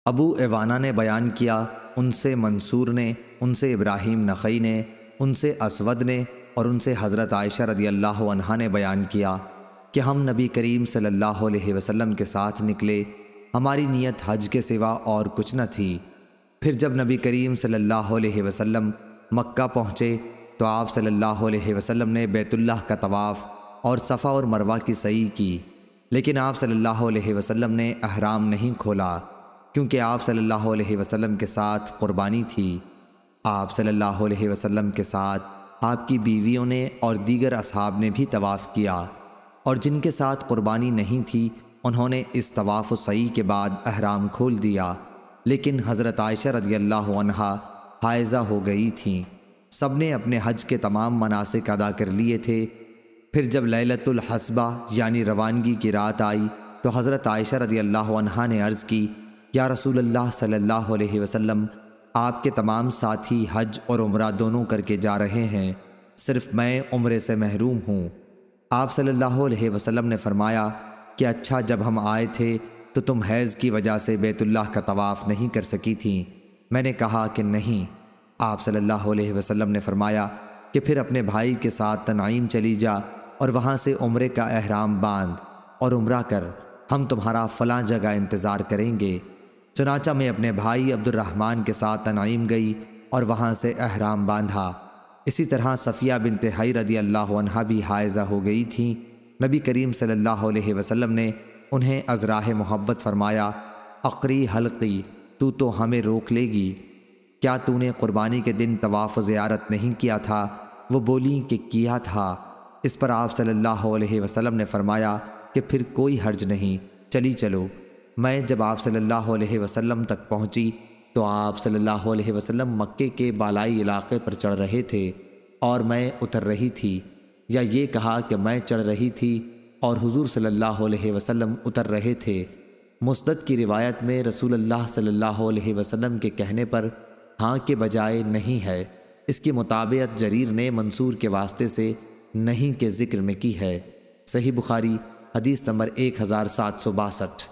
ابو عوانہ نے بیان کیا، ان سے منصور نے، ان سے ابراہیم نخعی نے، ان سے اسود نے اور ان سے حضرت عائشہ رضی اللہ عنہا نے بیان کیا کہ ہم نبی کریم صلی اللہ علیہ وسلم کے ساتھ نکلے، ہماری نیت حج کے سوا اور کچھ نہ تھی۔ پھر جب نبی کریم صلی اللہ علیہ وسلم مکہ پہنچے تو آپ صلی اللہ علیہ وسلم نے بیت اللہ کا طواف اور صفا اور مروہ کی سعی کی، لیکن آپ صلی اللہ علیہ وسلم نے احرام نہیں کھولا کیونکہ آپ صلی اللہ علیہ وسلم کے ساتھ قربانی تھی۔ آپ صلی اللہ علیہ وسلم کے ساتھ آپ کی بیویوں نے اور دیگر اصحاب نے بھی طواف کیا، اور جن کے ساتھ قربانی نہیں تھی انہوں نے اس طواف و سعی کے بعد احرام کھول دیا، لیکن حضرت عائشہ رضی اللہ عنہا حائضہ ہو گئی تھیں۔ سب نے اپنے حج کے تمام مناسک ادا کر لیے تھے۔ پھر جب لیلۃ الحصبہ یعنی روانگی کی رات آئی تو حضرت عائشہ رضی اللہ عنہا نے عرض کی، یا رسول اللہ صلی اللہ علیہ وسلم، آپ کے تمام ساتھی حج اور عمرہ دونوں کر کے جا رہے ہیں، صرف میں عمرے سے محروم ہوں۔ آپ صلی اللہ علیہ وسلم نے فرمایا کہ اچھا، جب ہم آئے تھے تو تم حیض کی وجہ سے بیت اللہ کا طواف نہیں کر سکی تھیں؟ میں نے کہا کہ نہیں۔ آپ صلی اللہ علیہ وسلم نے فرمایا کہ پھر اپنے بھائی کے ساتھ تنعیم چلی جا اور وہاں سے عمرے کا احرام باندھ اور عمرہ کر، ہم تمہارا فلاں جگہ انتظار کریں گے۔ چنانچہ میں اپنے بھائی عبد الرحمن کے ساتھ تنعیم گئی اور وہاں سے احرام باندھا۔ اسی طرح صفیہ بنت حی رضی اللہ عنہا بھی حائضہ ہو گئی تھیں۔ نبی کریم صلی اللہ علیہ وسلم نے انہیں از راہ محبت فرمایا، اقری حلقی، تو ہمیں روک لے گی؟ کیا تو نے قربانی کے دن طواف و زیارت نہیں کیا تھا؟ وہ بولیں کہ کیا تھا۔ اس پر آپ صلی اللہ علیہ وسلم نے فرمایا کہ پھر کوئی حرج نہیں، چلی چلو۔ میں جب آپ صلی اللہ علیہ وسلم تک پہنچی تو آپ صلی اللہ علیہ وسلم مکے کے بالائی علاقے پر چڑھ رہے تھے اور میں اتر رہی تھی، یا یہ کہا کہ میں چڑھ رہی تھی اور حضور صلی اللہ علیہ وسلم اتر رہے تھے۔ مسند کی روایت میں رسول اللہ صلی اللہ علیہ وسلم کے کہنے پر ہاں کے بجائے نہیں ہے۔ اس کی مطابقت جریر نے منصور کے واسطے سے نہیں کے ذکر میں کی ہے۔ صحیح بخاری حدیث نمبر 1762۔